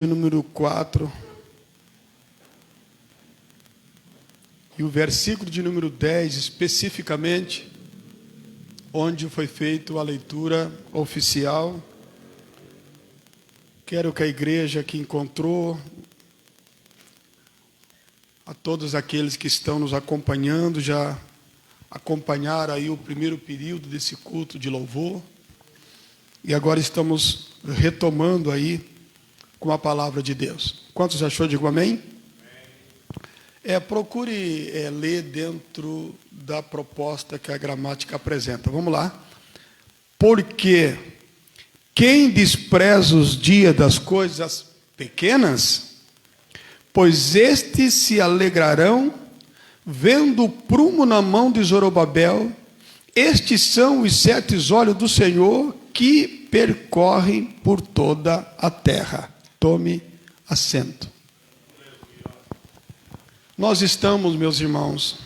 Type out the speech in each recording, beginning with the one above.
número 4 e o versículo de número 10, especificamente, onde foi feita a leitura oficial. Quero que a igreja que encontrou, a todos aqueles que estão nos acompanhando, já acompanharam aí o primeiro período desse culto de louvor, e agora estamos retomando aí com a palavra de Deus. Quantos achou? Digo amém? Procure ler dentro da proposta que a gramática apresenta. Vamos lá. Porque quem despreza os dias das coisas pequenas, pois estes se alegrarão, vendo o prumo na mão de Zorobabel. Estes são os 7 olhos do Senhor que percorrem por toda a terra. Tome assento. Nós estamos, meus irmãos,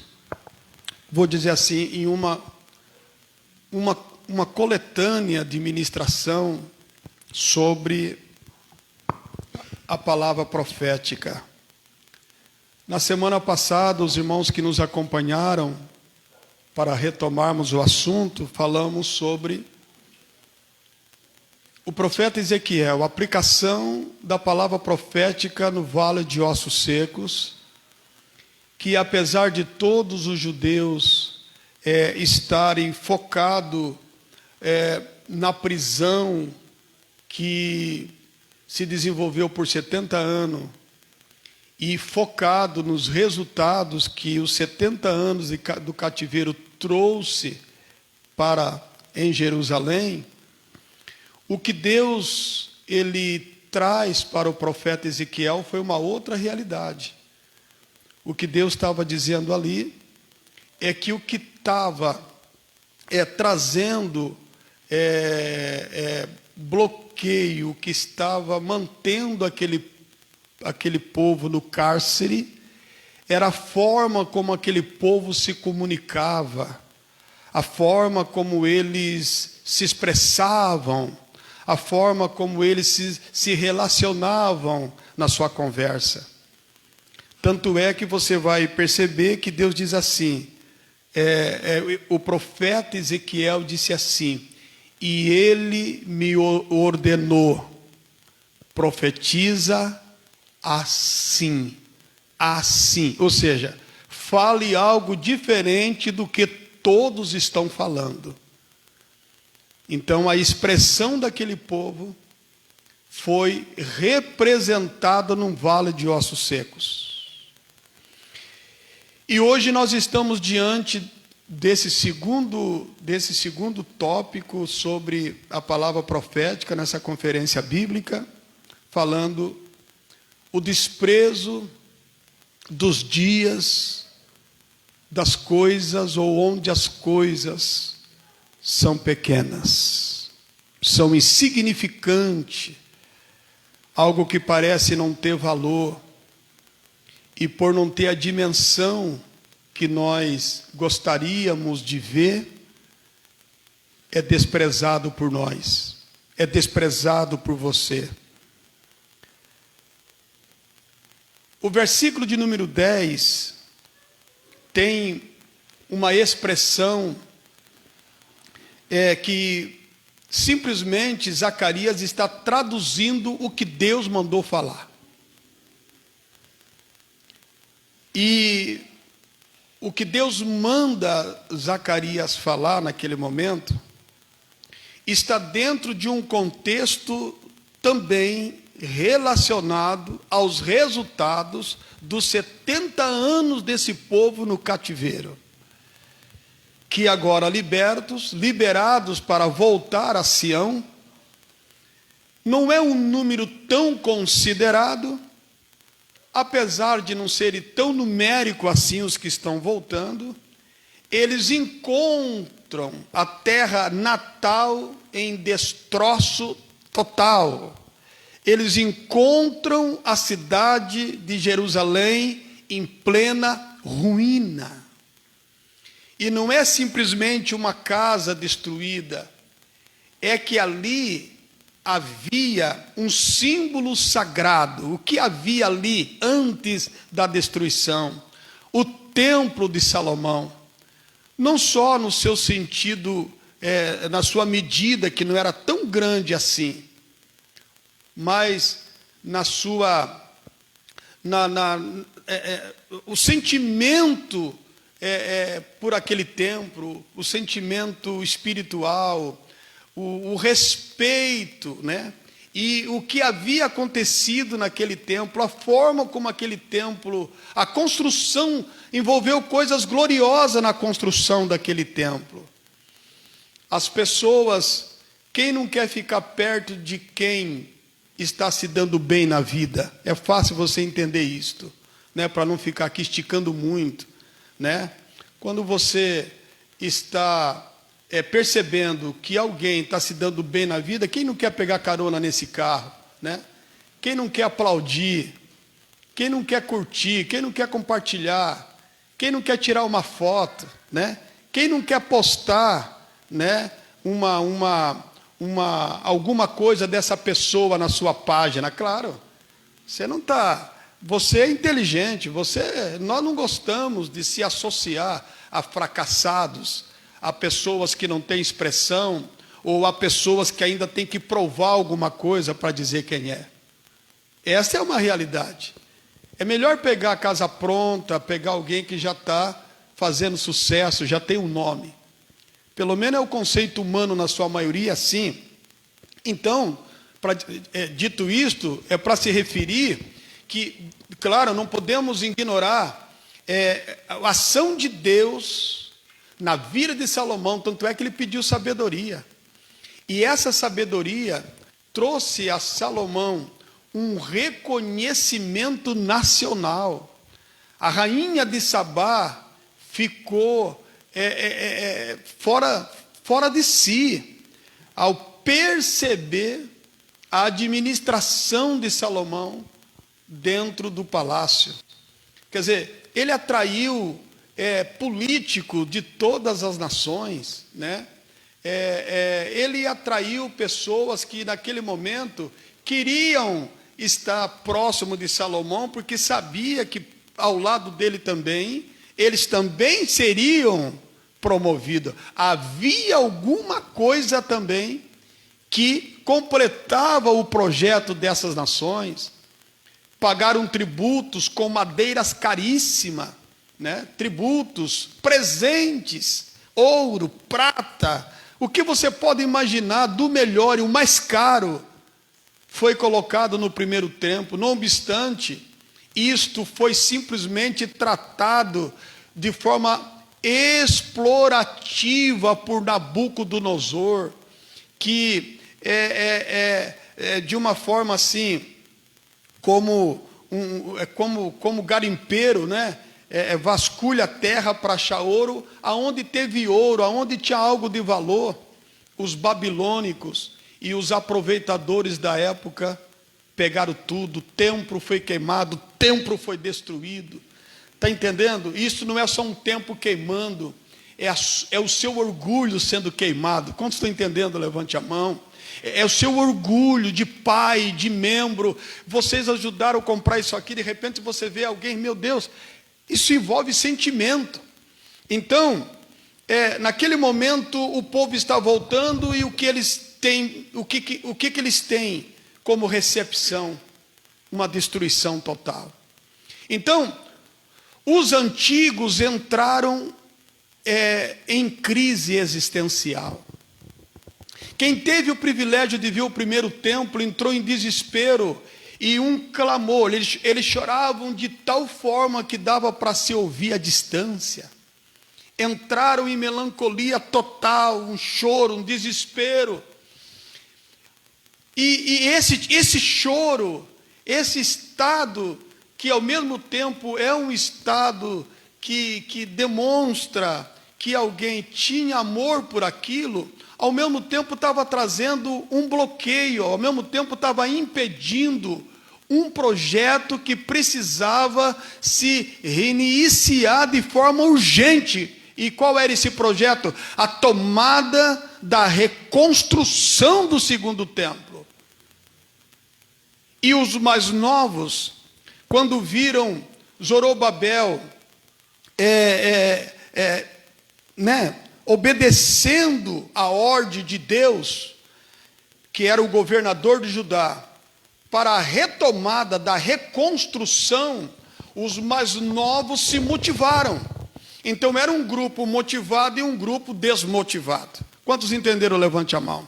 vou dizer assim, em uma coletânea de ministração sobre a palavra profética. Na semana passada, os irmãos que nos acompanharam, para retomarmos o assunto, falamos sobre o profeta Ezequiel, a aplicação da palavra profética no vale de ossos secos, que apesar de todos os judeus estarem focados na prisão que se desenvolveu por 70 anos, e focado nos resultados que os 70 anos do cativeiro trouxe em Jerusalém, o que Deus ele traz para o profeta Ezequiel foi uma outra realidade. O que Deus estava dizendo ali é que o que estava trazendo bloqueio, o que estava mantendo aquele povo no cárcere, era a forma como aquele povo se comunicava, a forma como eles se expressavam, a forma como eles se relacionavam na sua conversa. Tanto é que você vai perceber que Deus diz assim, o profeta Ezequiel disse assim, e ele me ordenou, profetiza assim, ou seja, fale algo diferente do que todos estão falando. Então a expressão daquele povo foi representada num vale de ossos secos. E hoje nós estamos diante desse segundo tópico sobre a palavra profética nessa conferência bíblica, falando o desprezo dos dias, das coisas, ou onde as coisas são pequenas, são insignificantes, algo que parece não ter valor, e por não ter a dimensão que nós gostaríamos de ver, é desprezado por nós, é desprezado por você. O versículo de número 10 tem uma expressão que simplesmente Zacarias está traduzindo o que Deus mandou falar. E o que Deus manda Zacarias falar naquele momento está dentro de um contexto também relacionado aos resultados dos 70 anos desse povo no cativeiro, que agora liberados para voltar a Sião, não é um número tão considerado, apesar de não serem tão numérico assim os que estão voltando, eles encontram a terra natal em destroço total. Eles encontram a cidade de Jerusalém em plena ruína. E não é simplesmente uma casa destruída, é que ali havia um símbolo sagrado. O que havia ali antes da destruição? O templo de Salomão. Não só no seu sentido, na sua medida, que não era tão grande assim, mas na sua... o sentimento por aquele templo, o sentimento espiritual, o respeito, né? E o que havia acontecido naquele templo, a forma como aquele templo, a construção, envolveu coisas gloriosas na construção daquele templo. As pessoas, quem não quer ficar perto de quem está se dando bem na vida? É fácil você entender isto, né? Para não ficar aqui esticando muito, né? Quando você está percebendo que alguém está se dando bem na vida, quem não quer pegar carona nesse carro, né? Quem não quer aplaudir? Quem não quer curtir? Quem não quer compartilhar? Quem não quer tirar uma foto, né? Quem não quer postar, né? Alguma coisa dessa pessoa na sua página? Claro, você não está... Você é inteligente, nós não gostamos de se associar a fracassados, a pessoas que não têm expressão, ou a pessoas que ainda têm que provar alguma coisa para dizer quem é. Essa é uma realidade. É melhor pegar a casa pronta, pegar alguém que já está fazendo sucesso, já tem um nome. Pelo menos é o conceito humano na sua maioria, assim. Então, dito isto, é para se referir que, claro, não podemos ignorar a ação de Deus na vida de Salomão, tanto é que ele pediu sabedoria. E essa sabedoria trouxe a Salomão um reconhecimento nacional. A rainha de Sabá ficou fora de si ao perceber a administração de Salomão dentro do palácio. Quer dizer, ele atraiu político de todas as nações, né? Ele atraiu pessoas que naquele momento queriam estar próximo de Salomão, porque sabia que ao lado dele também, eles também seriam promovidos. Havia alguma coisa também que completava o projeto dessas nações. Pagaram tributos com madeiras caríssimas, né? Tributos, presentes, ouro, prata, o que você pode imaginar do melhor e o mais caro foi colocado no primeiro templo. Não obstante, isto foi simplesmente tratado de forma explorativa por Nabucodonosor, que de uma forma assim, como garimpeiro, né? Vasculha a terra para achar ouro, aonde teve ouro, aonde tinha algo de valor. Os babilônicos e os aproveitadores da época pegaram tudo, o templo foi queimado, o templo foi destruído. Está entendendo? Isso não é só um templo queimando, é o seu orgulho sendo queimado. Quantos estão entendendo? Levante a mão. É o seu orgulho de pai, de membro. Vocês ajudaram a comprar isso aqui, de repente você vê alguém, meu Deus, isso envolve sentimento. Então, naquele momento o povo está voltando e o que eles têm, o que eles têm como recepção? Uma destruição total. Então, os antigos entraram em crise existencial. Quem teve o privilégio de ver o primeiro templo entrou em desespero e um clamor. Eles choravam de tal forma que dava para se ouvir à distância. Entraram em melancolia total, um choro, um desespero. E esse choro, esse estado, que ao mesmo tempo é um estado que demonstra que alguém tinha amor por aquilo, ao mesmo tempo estava trazendo um bloqueio, ao mesmo tempo estava impedindo um projeto que precisava se reiniciar de forma urgente. E qual era esse projeto? A tomada da reconstrução do segundo templo. E os mais novos, quando viram Zorobabel obedecendo a ordem de Deus, que era o governador de Judá, para a retomada da reconstrução, os mais novos se motivaram. Então era um grupo motivado e um grupo desmotivado. Quantos entenderam? Levante a mão.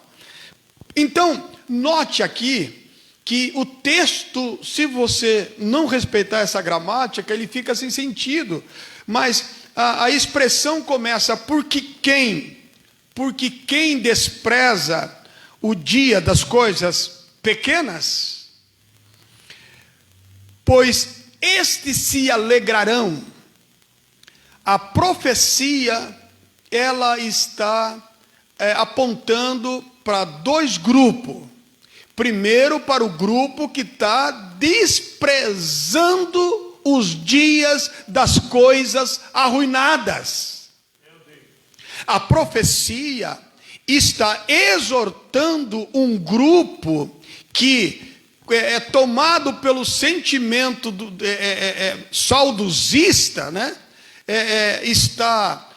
Então, note aqui que o texto, se você não respeitar essa gramática, ele fica sem sentido. Mas a expressão começa, porque quem despreza o dia das coisas pequenas, pois estes se alegrarão. A profecia, ela está apontando para dois grupos. Primeiro, para o grupo que está desprezando os dias das coisas arruinadas. A profecia está exortando um grupo que é tomado pelo sentimento saudosista, né? Está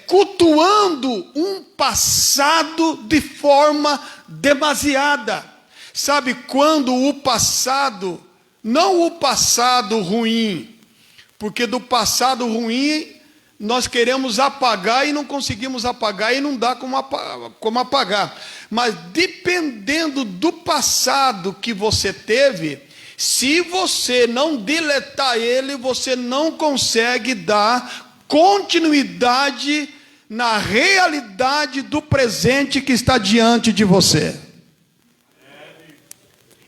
cultuando um passado de forma demasiada. Sabe quando o passado, não o passado ruim, porque do passado ruim nós queremos apagar e não conseguimos apagar e não dá como apagar. Mas dependendo do passado que você teve, se você não deletar ele, você não consegue dar continuidade na realidade do presente que está diante de você.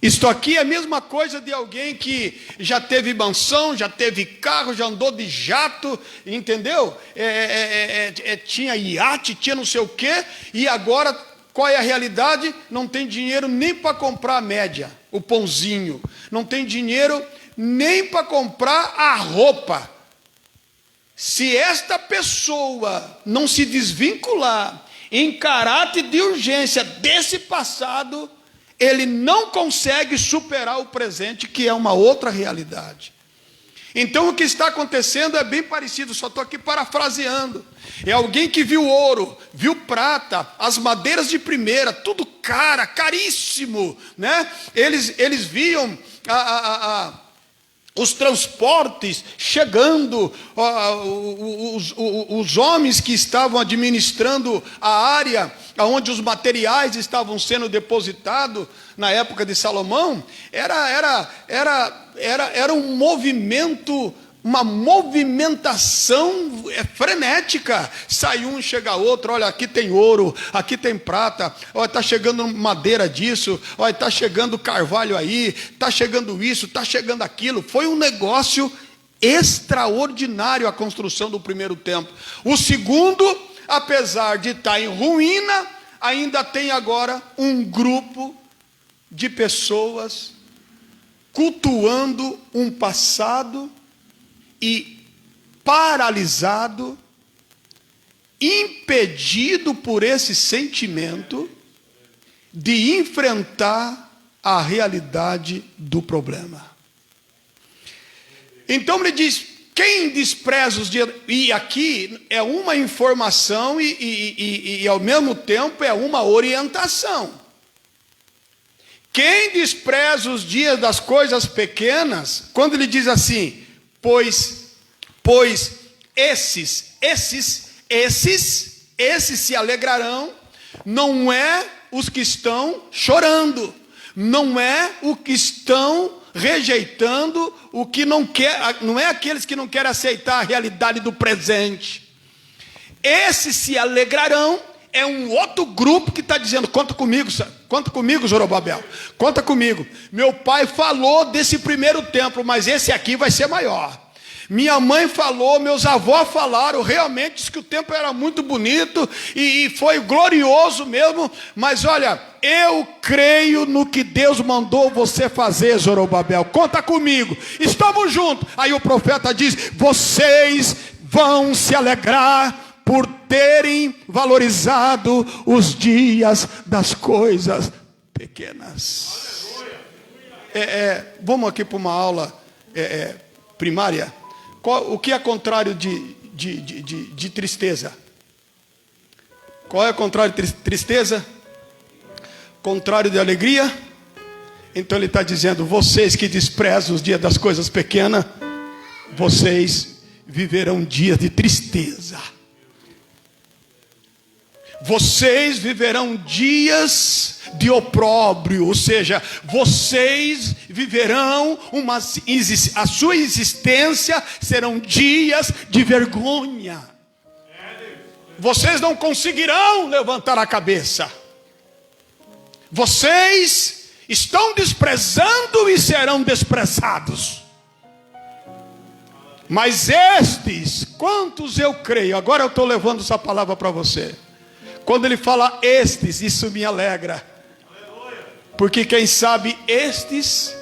Isto aqui é a mesma coisa de alguém que já teve mansão, já teve carro, já andou de jato, entendeu? Tinha iate, tinha não sei o quê, e agora qual é a realidade? Não tem dinheiro nem para comprar a média, o pãozinho, não tem dinheiro nem para comprar a roupa. Se esta pessoa não se desvincular em caráter de urgência desse passado, ele não consegue superar o presente, que é uma outra realidade. Então o que está acontecendo é bem parecido, só estou aqui parafraseando. É alguém que viu ouro, viu prata, as madeiras de primeira, tudo caríssimo, né? Eles viam os transportes chegando, os homens que estavam administrando a área onde os materiais estavam sendo depositados na época de Salomão, era um movimento, uma movimentação frenética. Sai um, chega outro, olha, aqui tem ouro, aqui tem prata, olha, está chegando madeira disso, olha, está chegando carvalho aí, está chegando isso, está chegando aquilo. Foi um negócio extraordinário a construção do primeiro templo. O segundo, apesar de estar em ruína, ainda tem agora um grupo de pessoas cultuando um passado e paralisado, impedido por esse sentimento de enfrentar a realidade do problema. Então ele diz, quem despreza os dias... E aqui é uma informação e ao mesmo tempo é uma orientação. Quem despreza os dias das coisas pequenas, quando ele diz assim, pois esses se alegrarão, não é os que estão chorando, não é o que estão rejeitando, o que não quer, não é aqueles que não querem aceitar a realidade do presente. Esses se alegrarão, é um outro grupo que está dizendo, conta comigo, Zorobabel, conta comigo. Meu pai falou desse primeiro templo, mas esse aqui vai ser maior. Minha mãe falou, meus avós falaram, realmente disse que o templo era muito bonito e foi glorioso mesmo, mas olha, eu creio no que Deus mandou você fazer, Zorobabel, conta comigo, estamos juntos. Aí o profeta diz, vocês vão se alegrar por terem valorizado os dias das coisas pequenas. Vamos aqui para uma aula primária. O que é contrário de tristeza? Qual é o contrário de tristeza? Contrário de alegria? Então ele está dizendo: vocês que desprezam os dias das coisas pequenas, vocês viverão dias de tristeza. Vocês viverão dias de opróbrio, ou seja, vocês viverão a sua existência serão dias de vergonha. Vocês não conseguirão levantar a cabeça. Vocês estão desprezando e serão desprezados. Mas estes, quantos eu creio, agora eu estou levando essa palavra para você. Quando ele fala estes, isso me alegra. Porque quem sabe estes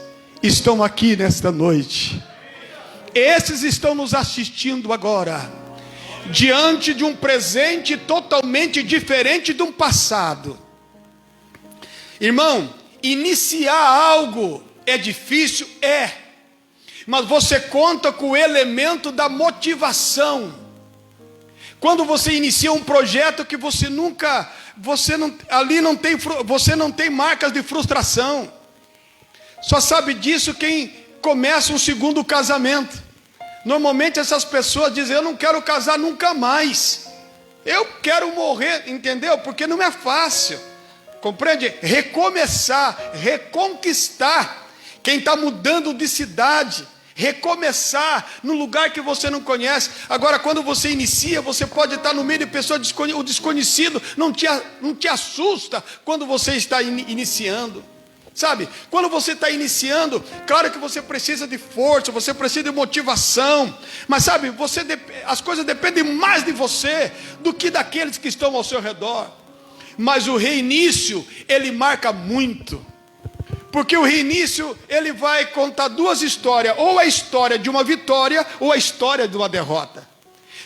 estão aqui nesta noite. Estes estão nos assistindo agora. Diante de um presente totalmente diferente de um passado. Irmão, iniciar algo é difícil? É. Mas você conta com o elemento da motivação. Quando você inicia um projeto que você não tem marcas de frustração. Só sabe disso quem começa um segundo casamento. Normalmente essas pessoas dizem: eu não quero casar nunca mais. Eu quero morrer, entendeu? Porque não é fácil. Compreende? Recomeçar, reconquistar. Quem está mudando de cidade, recomeçar no lugar que você não conhece. Agora, quando você inicia, você pode estar no meio de pessoas desconhecidas. O desconhecido não te assusta quando você está iniciando. Sabe, quando você está iniciando, claro que você precisa de força, você precisa de motivação. Mas sabe, as coisas dependem mais de você do que daqueles que estão ao seu redor. Mas o reinício, ele marca muito. Porque o reinício, ele vai contar duas histórias. Ou a história de uma vitória, ou a história de uma derrota.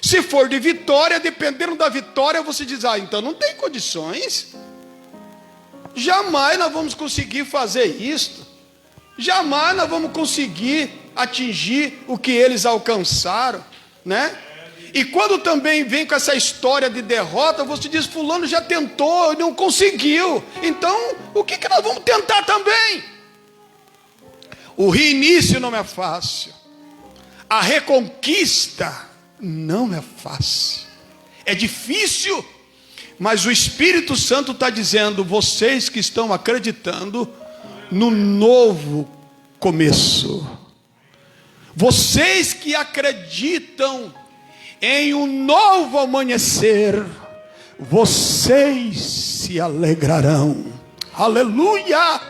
Se for de vitória, dependendo da vitória, você diz: então não tem condições. Jamais nós vamos conseguir fazer isto. Jamais nós vamos conseguir atingir o que eles alcançaram, né? E quando também vem com essa história de derrota, você diz: fulano já tentou e não conseguiu. Então, o que nós vamos tentar também? O reinício não é fácil. A reconquista não é fácil. É difícil. Mas o Espírito Santo está dizendo: vocês que estão acreditando no novo começo. Vocês que acreditam em um novo amanhecer, vocês se alegrarão. Aleluia!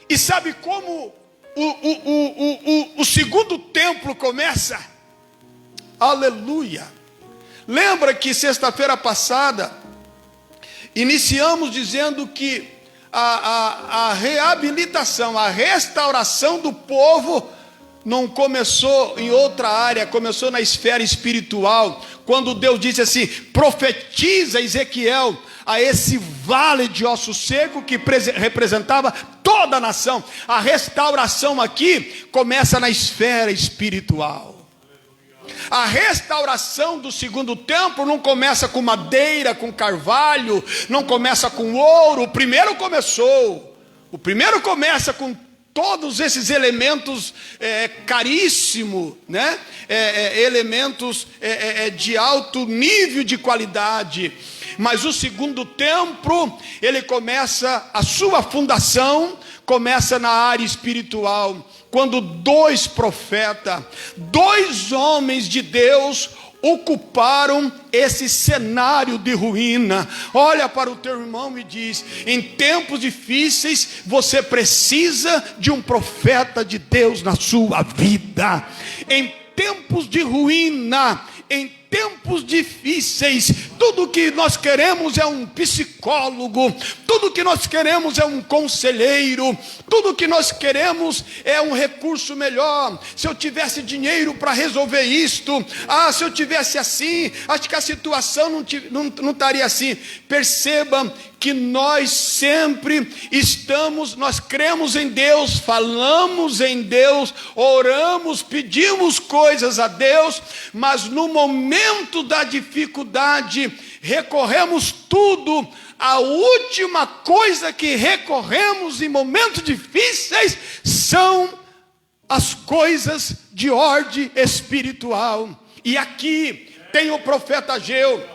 E sabe como o segundo templo começa? Aleluia! Lembra que sexta-feira passada iniciamos dizendo que a reabilitação, a restauração do povo não começou em outra área, começou na esfera espiritual, quando Deus disse assim: profetiza, Ezequiel, a esse vale de osso seco que representava toda a nação. A restauração aqui começa na esfera espiritual. A restauração do segundo templo não começa com madeira, com carvalho, não começa com ouro. O primeiro começa com todos esses elementos caríssimos, né? Elementos de alto nível de qualidade. Mas o segundo templo, ele começa, a sua fundação começa na área espiritual, quando dois profetas, dois homens de Deus ocuparam esse cenário de ruína. Olha para o teu irmão e diz: em tempos difíceis você precisa de um profeta de Deus na sua vida. Em tempos de ruína, em tempos difíceis, tudo que nós queremos é um psicólogo, tudo que nós queremos é um conselheiro, tudo que nós queremos é um recurso melhor. Se eu tivesse dinheiro para resolver isto, se eu tivesse assim, acho que a situação não estaria assim. Perceba que nós sempre nós cremos em Deus, falamos em Deus, oramos, pedimos coisas a Deus, mas no momento da dificuldade, recorremos tudo. A última coisa que recorremos em momentos difíceis são as coisas de ordem espiritual. E aqui tem o profeta Ageu.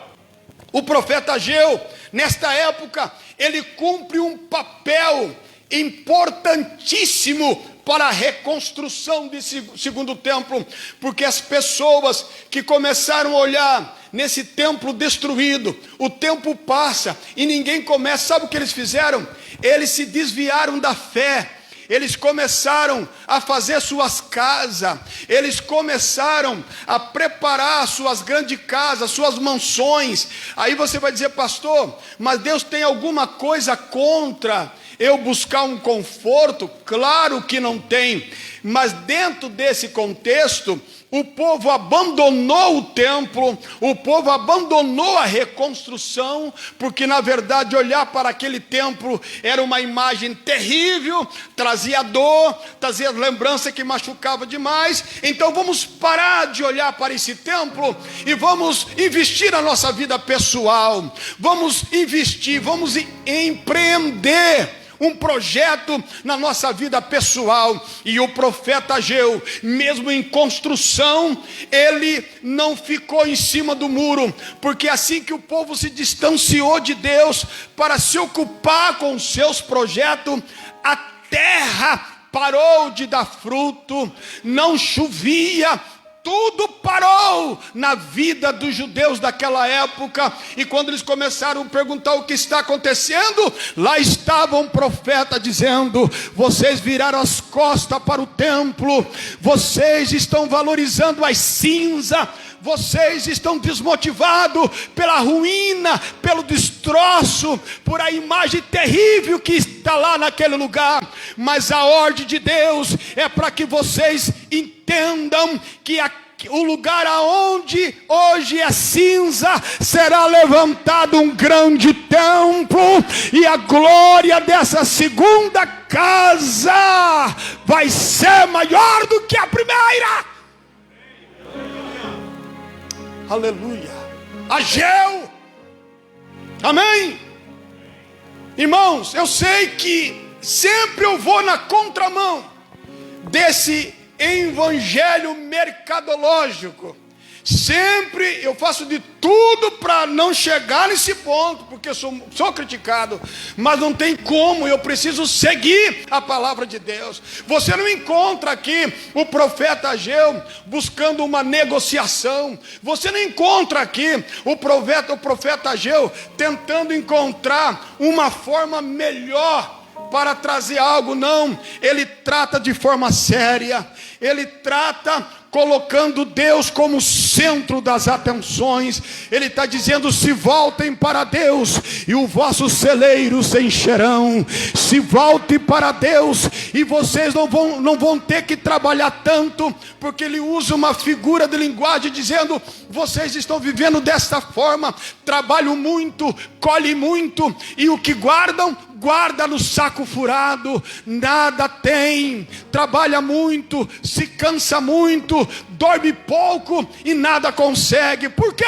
O profeta Ageu, nesta época, ele cumpre um papel importantíssimo para a reconstrução desse segundo templo, porque as pessoas que começaram a olhar nesse templo destruído, o tempo passa e ninguém começa, sabe o que eles fizeram? Eles se desviaram da fé. Eles começaram a fazer suas casas, eles começaram a preparar suas grandes casas, suas mansões. Aí você vai dizer, pastor, mas Deus tem alguma coisa contra eu buscar um conforto? Claro que não tem, mas dentro desse contexto, o povo abandonou o templo, o povo abandonou a reconstrução, porque na verdade olhar para aquele templo era uma imagem terrível, trazia dor, trazia lembrança que machucava demais. Então vamos parar de olhar para esse templo e vamos investir na nossa vida pessoal, vamos investir, vamos empreender um projeto na nossa vida pessoal. E o profeta Ageu, mesmo em construção, ele não ficou em cima do muro, porque assim que o povo se distanciou de Deus para se ocupar com os seus projetos, a terra parou de dar fruto, não chovia, tudo parou na vida dos judeus daquela época. E quando eles começaram a perguntar o que está acontecendo, lá estava um profeta dizendo: vocês viraram as costas para o templo, vocês estão valorizando as cinzas, vocês estão desmotivados pela ruína, pelo destroço, por a imagem terrível que está lá naquele lugar. Mas a ordem de Deus é para que vocês entendam que o lugar aonde hoje é cinza, será levantado um grande templo, e a glória dessa segunda casa vai ser maior do que a primeira. Aleluia. Ageu. Amém. Irmãos, eu sei que sempre eu vou na contramão desse evangelho mercadológico. Sempre eu faço de tudo para não chegar nesse ponto, porque eu sou criticado, mas não tem como, eu preciso seguir a palavra de Deus. Você não encontra aqui o profeta Ageu buscando uma negociação, você não encontra aqui o profeta Ageu tentando encontrar uma forma melhor para trazer algo. Não, ele trata de forma séria, ele trata colocando Deus como centro das atenções. Ele está dizendo: se voltem para Deus e os vossos celeiros se encherão. Se volte para Deus e vocês não vão ter que trabalhar tanto, porque ele usa uma figura de linguagem dizendo: vocês estão vivendo desta forma, trabalham muito, colhem muito, e o que guardam, guarda no saco furado, nada tem, trabalha muito, se cansa muito, dorme pouco e nada consegue. Por quê?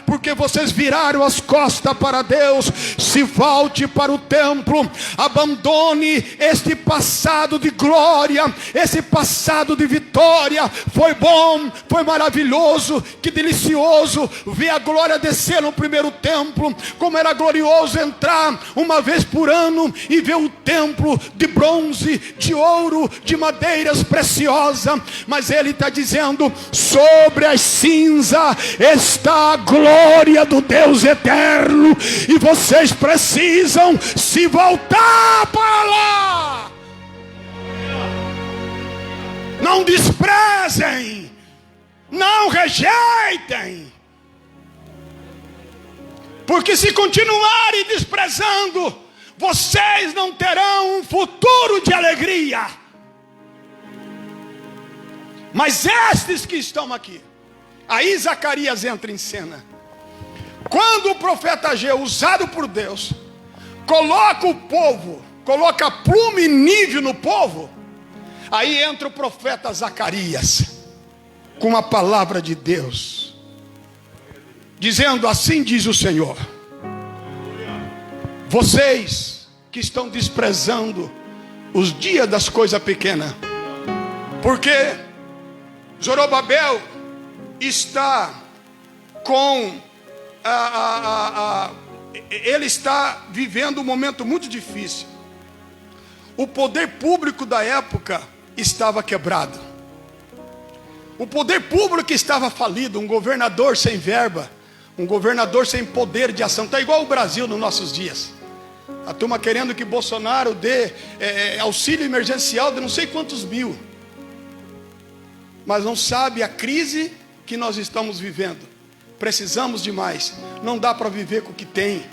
Porque vocês viraram as costas para Deus. Se volte para o templo, abandone este passado de glória, esse passado de vitória. Foi bom, foi maravilhoso, que delicioso ver a glória descer no primeiro templo, como era glorioso entrar uma vez por ano e ver o templo de bronze, de ouro, de madeiras preciosas. Mas ele está dizendo: sobre as cinzas está a glória do Deus eterno, e vocês precisam se voltar para lá. Não desprezem, não rejeitem. Porque se continuarem desprezando, vocês não terão um futuro de alegria. Mas estes que estão aqui, aí Zacarias entra em cena. Quando o profeta Ageu, usado por Deus, coloca o povo, coloca plume e nível no povo, aí entra o profeta Zacarias, com a palavra de Deus, dizendo: assim diz o Senhor, vocês que estão desprezando os dias das coisas pequenas, porque Zorobabel está com ele está vivendo um momento muito difícil. O poder público da época estava quebrado. O poder público estava falido. Um governador sem verba, um governador sem poder de ação. Está igual o Brasil nos nossos dias. A turma querendo que Bolsonaro dê auxílio emergencial de não sei quantos mil, mas não sabe a crise que nós estamos vivendo. Precisamos de mais. Não dá para viver com o que tem,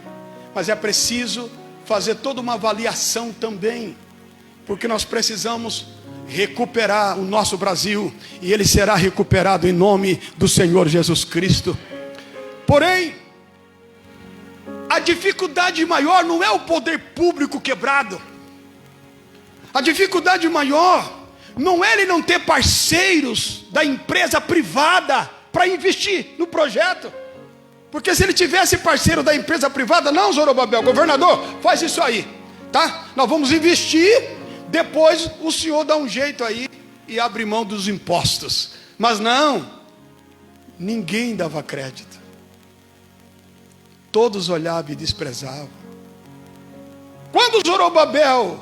mas é preciso fazer toda uma avaliação também, porque nós precisamos recuperar o nosso Brasil, e ele será recuperado em nome do Senhor Jesus Cristo. Porém, a dificuldade maior não é o poder público quebrado. A dificuldade maior não é ele não ter parceiros da empresa privada para investir no projeto. Porque se ele tivesse parceiro da empresa privada: não, Zorobabel, governador, faz isso aí, tá? Nós vamos investir, depois o senhor dá um jeito aí e abre mão dos impostos. Mas não, ninguém dava crédito. Todos olhavam e desprezavam. Quando Zorobabel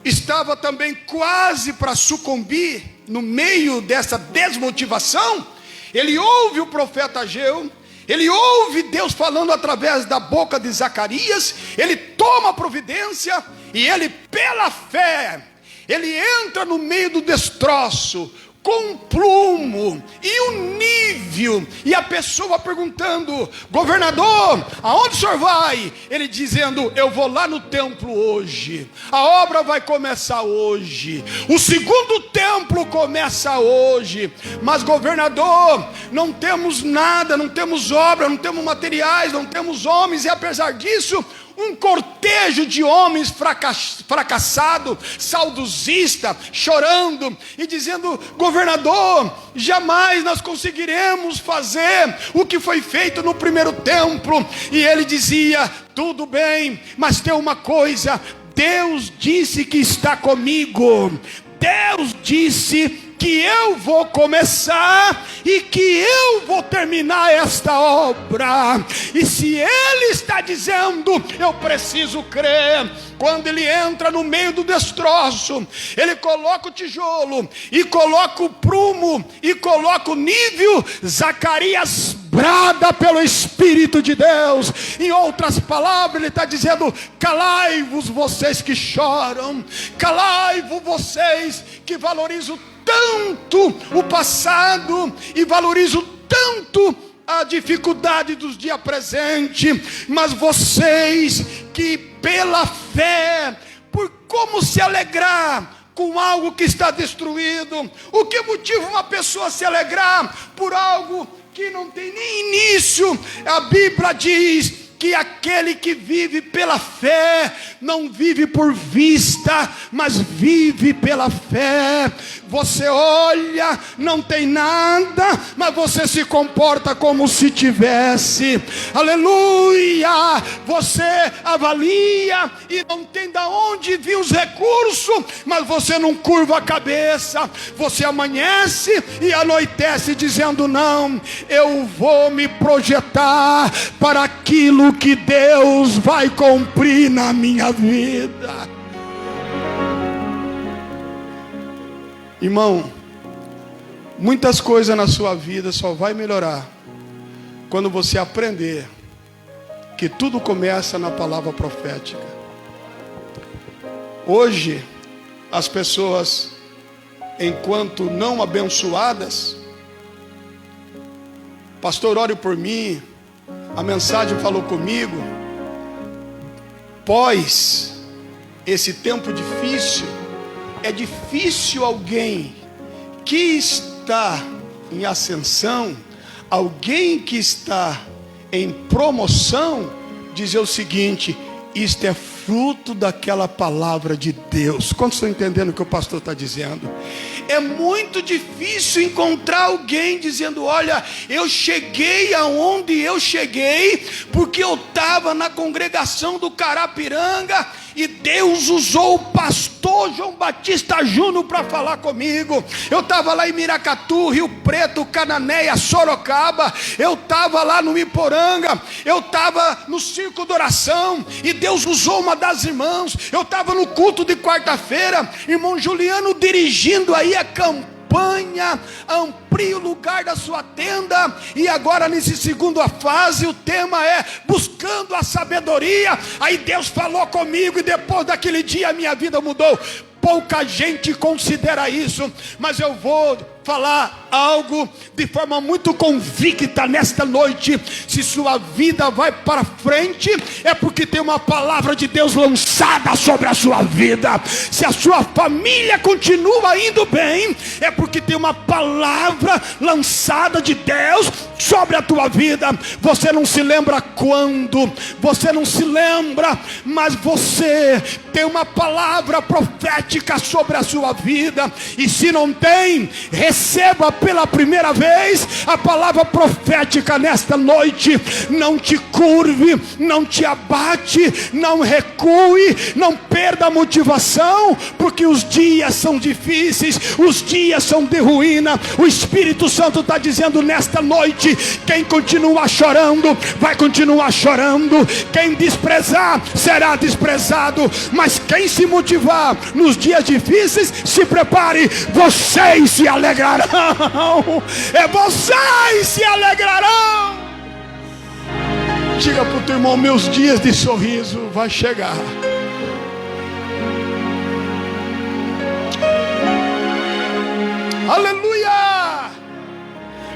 estava também quase para sucumbir no meio dessa desmotivação, ele ouve o profeta Ageu, ele ouve Deus falando através da boca de Zacarias, ele toma providência e ele, pela fé, ele entra no meio do destroço, com um plumo e um nível, e a pessoa perguntando: governador, aonde o senhor vai? Ele dizendo: eu vou lá no templo hoje, a obra vai começar hoje, o segundo templo começa hoje. Mas governador, não temos nada, não temos obra, não temos materiais, não temos homens, e apesar disso, um cortejo de homens fracassado, saudosista, chorando e dizendo: governador, jamais nós conseguiremos fazer o que foi feito no primeiro templo. E ele dizia: tudo bem, mas tem uma coisa, Deus disse que está comigo, Deus disse que eu vou começar e que eu vou terminar esta obra. E se Ele está dizendo, eu preciso crer. Quando ele entra no meio do destroço, ele coloca o tijolo, e coloca o prumo, e coloca o nível. Zacarias brada pelo Espírito de Deus. Em outras palavras, ele está dizendo: calai-vos vocês que choram, calai-vos vocês que valorizam tanto o passado e valorizam tanto a dificuldade dos dias presentes, mas vocês que pela fé, por como se alegrar com algo que está destruído. O que motiva uma pessoa a se alegrar por algo que não tem nem início? A Bíblia diz que aquele que vive pela fé não vive por vista, mas vive pela fé. Você olha, não tem nada, mas você se comporta como se tivesse. Aleluia! Você avalia e não tem de onde vir os recursos, mas você não curva a cabeça. Você amanhece e anoitece dizendo: não, eu vou me projetar para aquilo que Deus vai cumprir na minha vida. Irmão, muitas coisas na sua vida só vai melhorar quando você aprender que tudo começa na palavra profética. Hoje, as pessoas, enquanto não abençoadas: pastor, ore por mim, a mensagem falou comigo, pós esse tempo difícil, é difícil alguém que está em ascensão, alguém que está em promoção, dizer o seguinte: isto é fruto daquela palavra de Deus. Quantos estão entendendo o que o pastor está dizendo? É muito difícil encontrar alguém dizendo: olha, eu cheguei aonde eu cheguei porque eu estava na congregação do Carapiranga e Deus usou o pastor João Batista Júnior para falar comigo. Eu estava lá em Miracatu, Rio Preto, Cananéia, Sorocaba. Eu estava lá no Iporanga. Eu estava no circo de oração e Deus usou uma das irmãs. Eu estava no culto de quarta-feira, irmão Juliano dirigindo aí a campanha Amplie o lugar da sua tenda. E agora nesse segunda fase o tema é buscando a sabedoria. Aí Deus falou comigo e depois daquele dia a minha vida mudou. Pouca gente considera isso, mas eu vou falar algo de forma muito convicta nesta noite. Se sua vida vai para frente, é porque tem uma palavra de Deus lançada sobre a sua vida. Se a sua família continua indo bem, é porque tem uma palavra lançada de Deus sobre a tua vida. Você não se lembra quando, você não se lembra, mas você tem uma palavra profética sobre a sua vida. E se não tem, receba pela primeira vez a palavra profética nesta noite. Não te curve, não te abate, não recue, não perda a motivação, porque os dias são difíceis, os dias são de ruína. O Espírito Santo está dizendo nesta noite: quem continuar chorando, vai continuar chorando. Quem desprezar, será desprezado. Mas quem se motivar nos dias difíceis, se prepare, vocês se alegrarão. É vocês se alegrarão. Diga para o teu irmão: meus dias de sorriso vai chegar. Aleluia,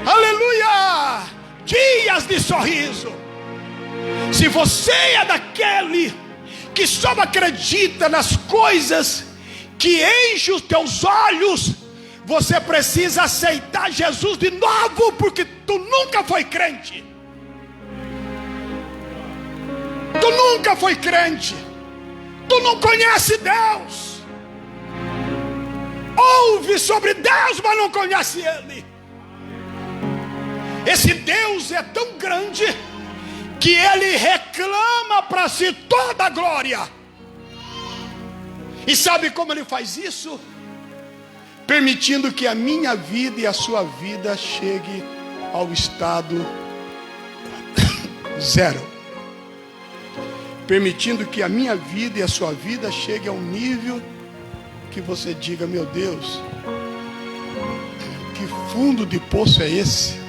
aleluia. Dias de sorriso. Se você é daquele que só acredita nas coisas que enchem os teus olhos, você precisa aceitar Jesus de novo, porque tu nunca foi crente. Tu nunca foi crente. Tu não conhece Deus. Ouve sobre Deus, mas não conhece Ele. Esse Deus é tão grande que Ele reclama para si toda a glória. E sabe como Ele faz isso? Permitindo que a minha vida e a sua vida chegue ao estado zero. Permitindo que a minha vida e a sua vida chegue a um nível que você diga: meu Deus, que fundo de poço é esse?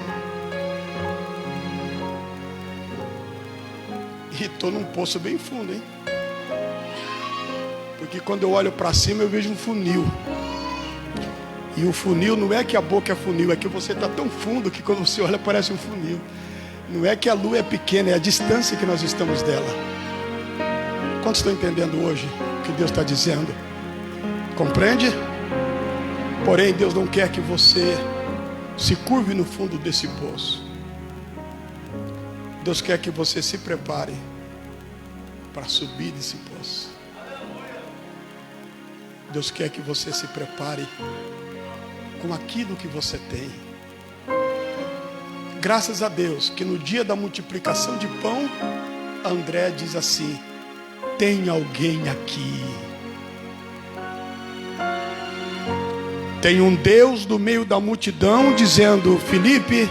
E estou num poço bem fundo, hein? Porque quando eu olho para cima eu vejo um funil. E o funil não é que a boca é funil, é que você está tão fundo que quando você olha parece um funil. Não é que a lua é pequena, é a distância que nós estamos dela. Quantos estão entendendo hoje o que Deus está dizendo? Compreende? Porém, Deus não quer que você se curve no fundo desse poço. Deus quer que você se prepare para subir desse poço. Deus quer que você se prepare com aquilo que você tem. Graças a Deus que no dia da multiplicação de pão, André diz assim: tem alguém aqui. Tem um Deus no meio da multidão dizendo: Felipe,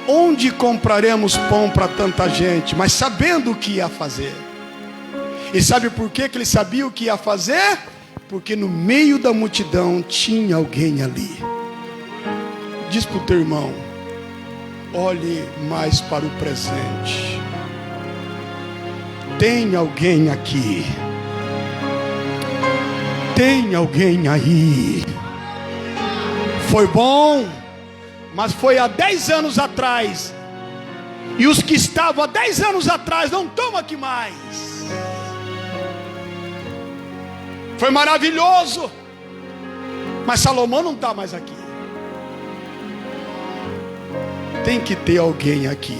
onde compraremos pão para tanta gente? Mas sabendo o que ia fazer. E sabe por que ele sabia o que ia fazer? Porque no meio da multidão tinha alguém ali. Diz para o teu irmão: olhe mais para o presente. Tem alguém aqui. Tem alguém aí. Foi bom, mas foi há 10 anos atrás E os que estavam há 10 anos atrás não estão aqui mais. Foi maravilhoso, mas Salomão não está mais aqui. Tem que ter alguém aqui.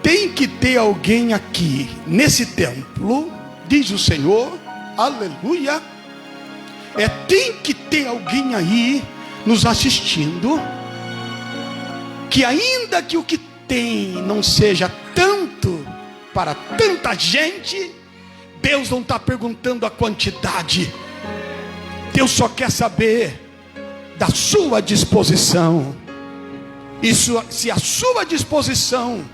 Tem que ter alguém aqui nesse templo, diz o Senhor, aleluia. Tem que ter alguém aí nos assistindo, que ainda que o que tem não seja tanto para tanta gente, Deus não está perguntando a quantidade. Deus só quer saber da sua disposição. Isso, se a sua disposição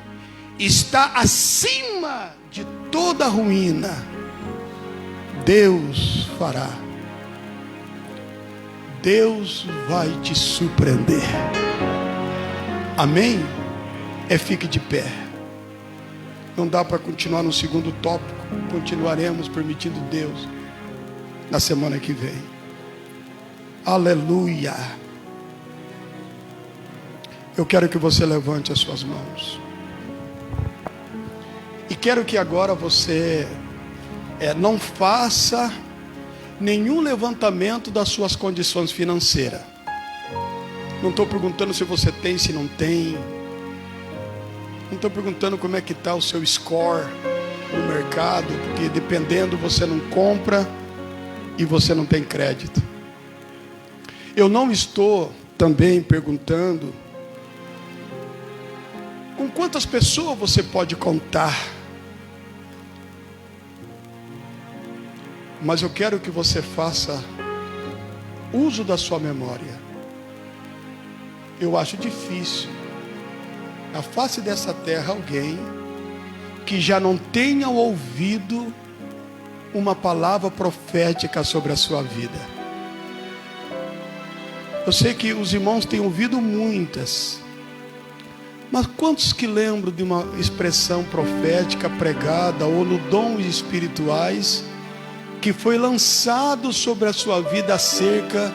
está acima de toda ruína, Deus fará. Deus vai te surpreender. Amém? Fique de pé. Não dá para continuar no segundo tópico. Continuaremos permitindo Deus na semana que vem. Aleluia. Eu quero que você levante as suas mãos. E quero que agora você não faça nenhum levantamento das suas condições financeiras. Não estou perguntando se você tem, se não tem. Não estou perguntando como é que está o seu score no mercado, porque dependendo você não compra e você não tem crédito. Eu não estou também perguntando com quantas pessoas você pode contar. Mas eu quero que você faça uso da sua memória. Eu acho difícil, na face dessa terra, alguém que já não tenha ouvido uma palavra profética sobre a sua vida. Eu sei que os irmãos têm ouvido muitas, mas quantos que lembram de uma expressão profética pregada ou no dons espirituais que foi lançado sobre a sua vida acerca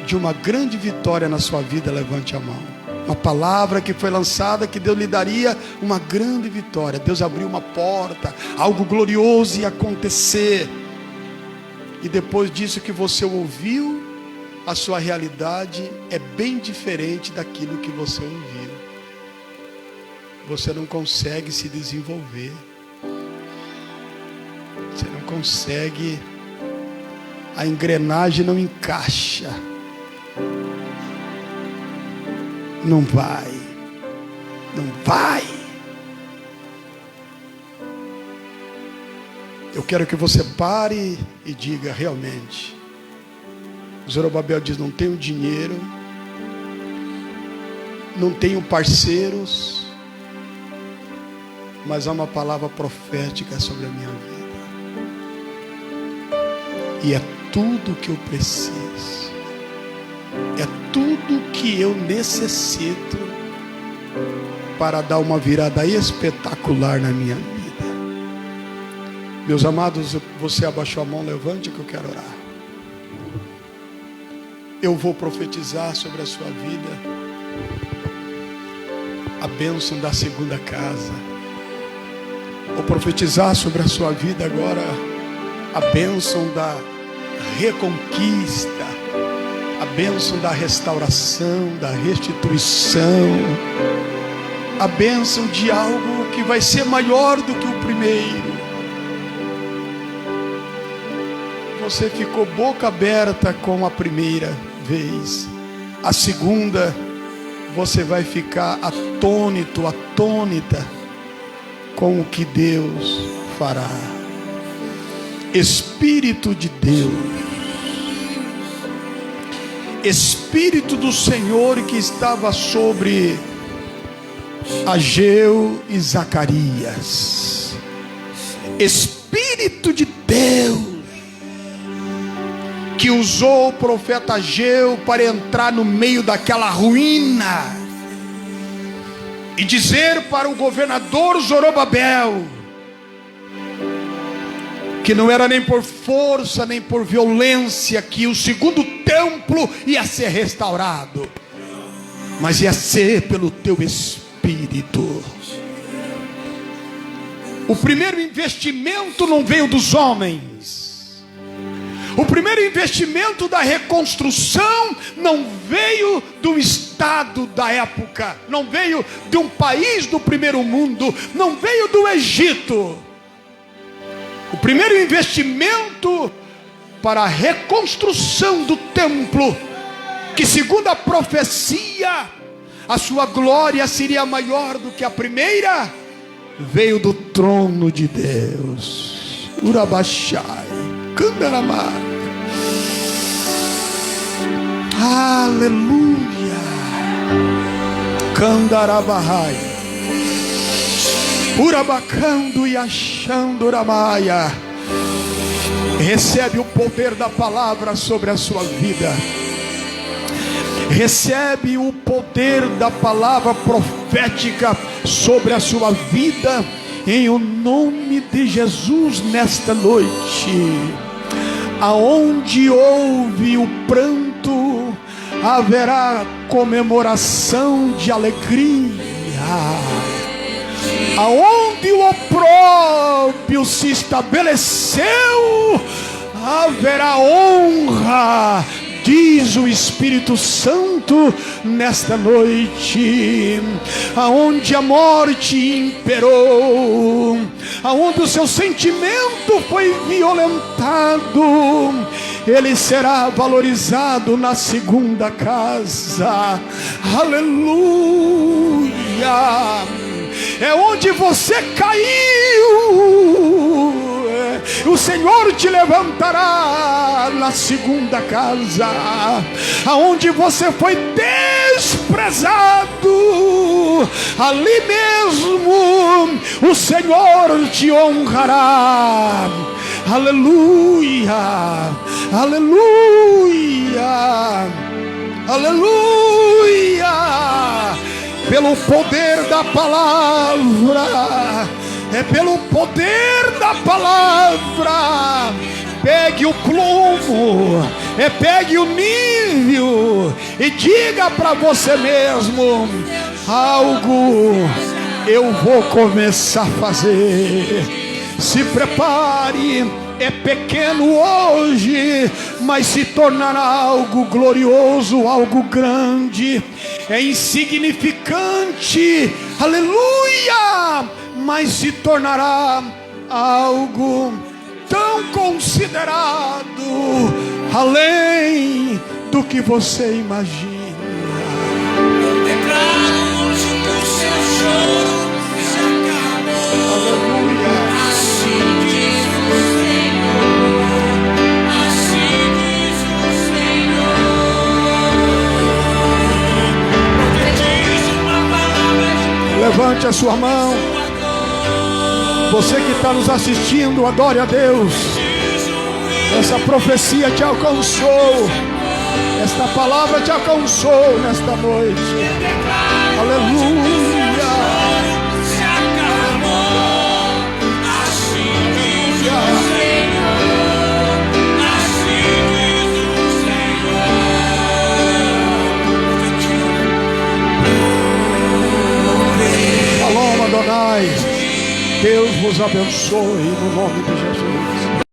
de uma grande vitória na sua vida? Levante a mão. Uma palavra que foi lançada, que Deus lhe daria uma grande vitória. Deus abriu uma porta, algo glorioso ia acontecer. E depois disso que você ouviu, a sua realidade é bem diferente daquilo que você ouviu. Você não consegue se desenvolver. Você não consegue. A engrenagem não encaixa. Não vai. Não vai. Eu quero que você pare e diga realmente. Zorobabel diz: não tenho dinheiro, não tenho parceiros, mas há uma palavra profética sobre a minha vida. E é tudo que eu preciso. É tudo que eu necessito para dar uma virada espetacular na minha vida. Meus amados, você abaixou a mão, levante que eu quero orar. Eu vou profetizar sobre a sua vida a bênção da segunda casa. Vou profetizar sobre a sua vida agora a bênção da reconquista, a bênção da restauração, da restituição, a bênção de algo que vai ser maior do que o primeiro. Você ficou boca aberta com a primeira vez. A segunda, você vai ficar atônito, atônita com o que Deus fará. Espírito de Deus, Espírito do Senhor que estava sobre Ageu e Zacarias, Espírito de Deus que usou o profeta Ageu para entrar no meio daquela ruína e dizer para o governador Zorobabel que não era nem por força, nem por violência que o segundo templo ia ser restaurado, mas ia ser pelo teu Espírito. Espírito. O primeiro investimento não veio dos homens. O primeiro investimento da reconstrução não veio do Estado da época, não veio de um país do primeiro mundo, não veio do Egito. O primeiro investimento para a reconstrução do templo, que segundo a profecia, a sua glória seria maior do que a primeira, veio do trono de Deus. Urabashai, Kandaramai. Aleluia. Kandarabahai. Urabacando e achando Uramaia. Recebe o poder da palavra sobre a sua vida. Recebe o poder da palavra profética sobre a sua vida, em o nome de Jesus, nesta noite. Aonde houve o pranto, haverá comemoração de alegria. Aonde o opróbrio se estabeleceu, haverá honra, diz o Espírito Santo nesta noite. Aonde a morte imperou, aonde o seu sentimento foi violentado, ele será valorizado na segunda casa. Aleluia. É onde você caiu, o Senhor te levantará na segunda casa. Aonde você foi desprezado, ali mesmo o Senhor te honrará. Aleluia, aleluia, aleluia. Pelo poder da palavra, é pelo poder da palavra. Pegue o plumo, pegue o nível e diga para você mesmo: algo eu vou começar a fazer. Se prepare, é pequeno hoje, mas se tornará algo glorioso, algo grande. É insignificante, aleluia, mas se tornará algo tão considerado, além do que você imagina. Eu declaro hoje que o seu choro se acabou. Aleluia. Assim diz o Senhor, assim diz o Senhor. Profetize uma palavra de Levante a sua mão. Você que está nos assistindo, adore a Deus. Essa profecia te alcançou. Esta palavra te alcançou nesta noite. Aleluia. se acabou. Assim diz o Senhor, assim diz o Senhor. Shalom Adonai. Deus vos abençoe no nome de Jesus.